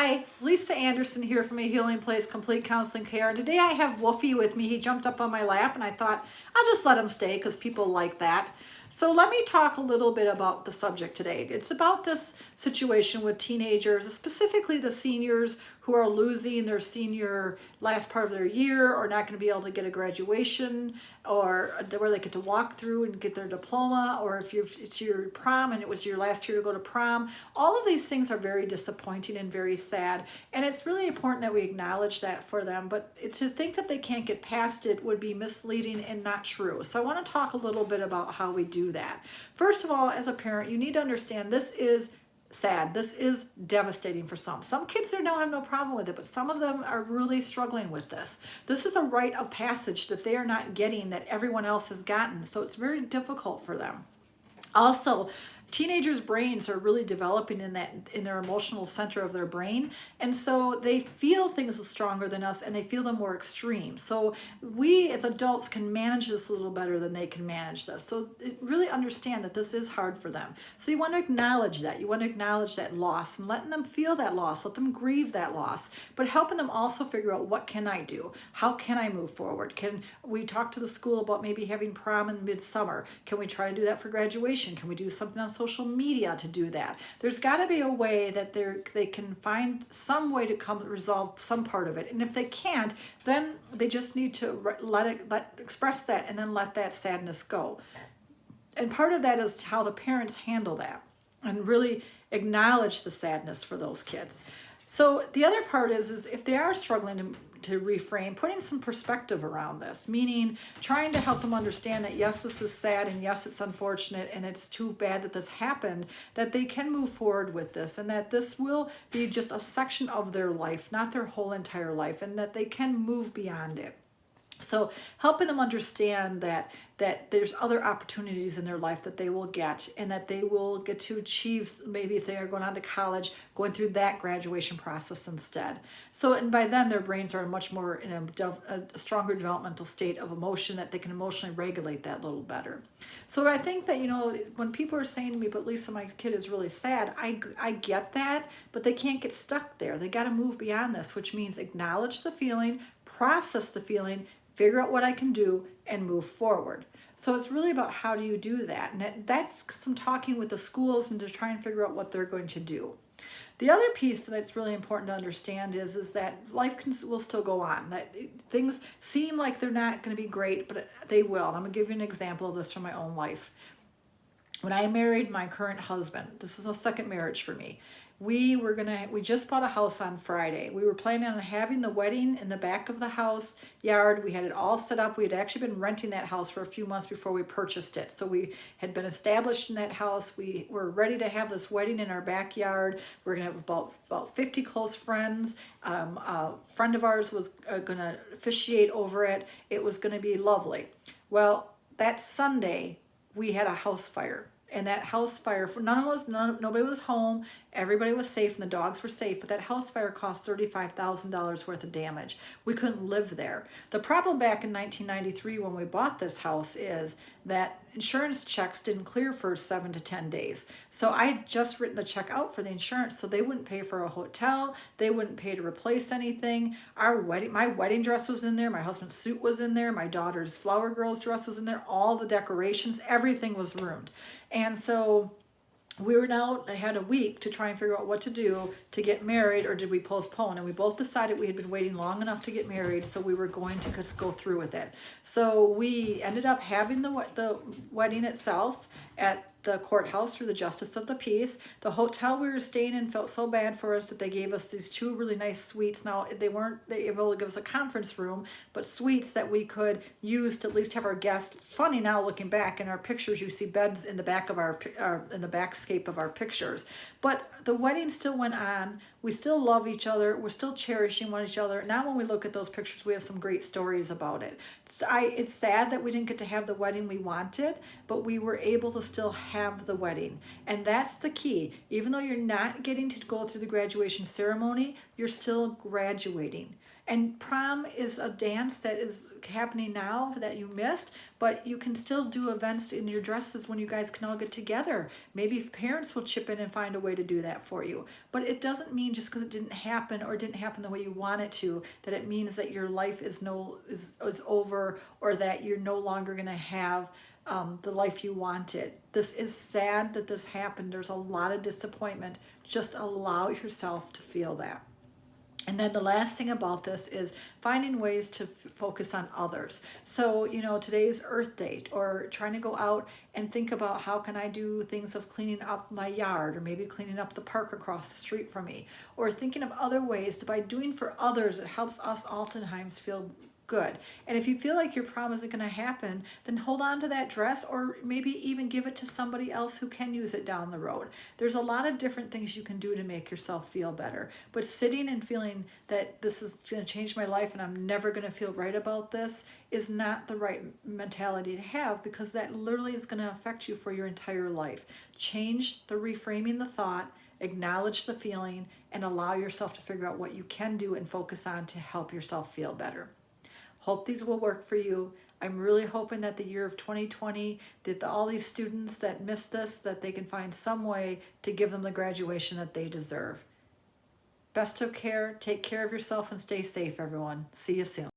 Hi, Lisa Anderson here from A Healing Place Complete Counseling Care. And today I have Wolfie with me. He jumped up on my lap and I thought I'll just let him stay because people like that. So let me talk a little bit about the subject today. It's about this situation with teenagers, specifically the seniors who are losing their senior last part of their year or not going to be able to get a graduation or where they get to walk through and get their diploma, or if it's your prom and it was your last year to go to prom. All of these things are very disappointing and very sad, and it's really important that we acknowledge that for them, but to think that they can't get past it would be misleading and not true. So I want to talk a little bit about how we do that. First of all, as a parent, you need to understand this is sad. This is devastating for some. Some kids they don't have no problem with it, but some of them are really struggling with this. This is a rite of passage that they are not getting that everyone else has gotten. So it's very difficult for them. Also, teenagers' brains are really developing in their emotional center of their brain, and so they feel things stronger than us and they feel them more extreme. So we as adults can manage this a little better than they can manage this. So really understand that this is hard for them. So you want to acknowledge that. You want to acknowledge that loss and letting them feel that loss, let them grieve that loss, but helping them also figure out, what can I do? How can I move forward? Can we talk to the school about maybe having prom in midsummer? Can we try to do that for graduation? Can we do something on social media to do that? There's got to be a way that they can find some way to resolve some part of it. And if they can't, then they just need to express that and then let that sadness go. And part of that is how the parents handle that and really acknowledge the sadness for those kids. So the other part is if they are struggling to reframe, putting some perspective around this, meaning trying to help them understand that yes, this is sad and yes, it's unfortunate and it's too bad that this happened, that they can move forward with this and that this will be just a section of their life, not their whole entire life, and that they can move beyond it. So helping them understand that there's other opportunities in their life that they will get and that they will get to achieve, maybe if they are going on to college, going through that graduation process instead. So, and by then their brains are much more in a stronger developmental state of emotion, that they can emotionally regulate that a little better. So I think that, when people are saying to me, but Lisa, my kid is really sad, I get that, but they can't get stuck there. They got to move beyond this, which means acknowledge the feeling, process the feeling, figure out what I can do, and move forward. So it's really about how do you do that? And that's some talking with the schools and to try and figure out what they're going to do. The other piece that it's really important to understand is that life will still go on. That things seem like they're not going to be great, but they will. And I'm going to give you an example of this from my own life. When I married my current husband, this is a second marriage for me. We just bought a house on Friday. We were planning on having the wedding in the back of the house yard. We had it all set up. We had actually been renting that house for a few months before we purchased it. So we had been established in that house. We were ready to have this wedding in our backyard. We're going to have about 50 close friends. A friend of ours was going to officiate over it. It was going to be lovely. Well, that Sunday, we had a house fire. And that house fire, nobody was home, everybody was safe, and the dogs were safe, but that house fire cost $35,000 worth of damage. We couldn't live there. The problem back in 1993 when we bought this house is that insurance checks didn't clear for 7 to 10 days. So I had just written the check out for the insurance, so they wouldn't pay for a hotel, they wouldn't pay to replace anything. My wedding dress was in there, my husband's suit was in there, my daughter's flower girl's dress was in there, all the decorations, everything was ruined. And so I had a week to try and figure out what to do to get married, or did we postpone? And we both decided we had been waiting long enough to get married, so we were going to just go through with it. So we ended up having the wedding itself at the courthouse through the Justice of the Peace. The hotel we were staying in felt so bad for us that they gave us these 2 really nice suites. Now, they weren't able to give us a conference room, but suites that we could use to at least have our guests. Funny now, looking back in our pictures, you see beds in the back of in the backscape of our pictures. But the wedding still went on. We still love each other. We're still cherishing one each other. Now when we look at those pictures, we have some great stories about it. It's sad that we didn't get to have the wedding we wanted, but we were able to still have the wedding. And that's the key. Even though you're not getting to go through the graduation ceremony, you're still graduating. And prom is a dance that is happening now that you missed, but you can still do events in your dresses when you guys can all get together. Maybe if parents will chip in and find a way to do that for you. But it doesn't mean just because it didn't happen or didn't happen the way you want it to, that it means that your life is over, or that you're no longer going to have the life you wanted. This is sad that this happened. There's a lot of disappointment. Just allow yourself to feel that. And then the last thing about this is finding ways to focus on others. So, today's Earth Day, or trying to go out and think about how can I do things of cleaning up my yard, or maybe cleaning up the park across the street from me, or thinking of other ways that by doing for others, it helps us oftentimes feel good. And if you feel like your prom isn't going to happen, then hold on to that dress, or maybe even give it to somebody else who can use it down the road. There's a lot of different things you can do to make yourself feel better. But sitting and feeling that this is going to change my life and I'm never going to feel right about this is not the right mentality to have, because that literally is going to affect you for your entire life. Change the reframing the thought, acknowledge the feeling, and allow yourself to figure out what you can do and focus on to help yourself feel better. Hope these will work for you. I'm really hoping that the year of 2020, that all these students that missed this, that they can find some way to give them the graduation that they deserve. Best of care. Take care of yourself and stay safe, everyone. See you soon.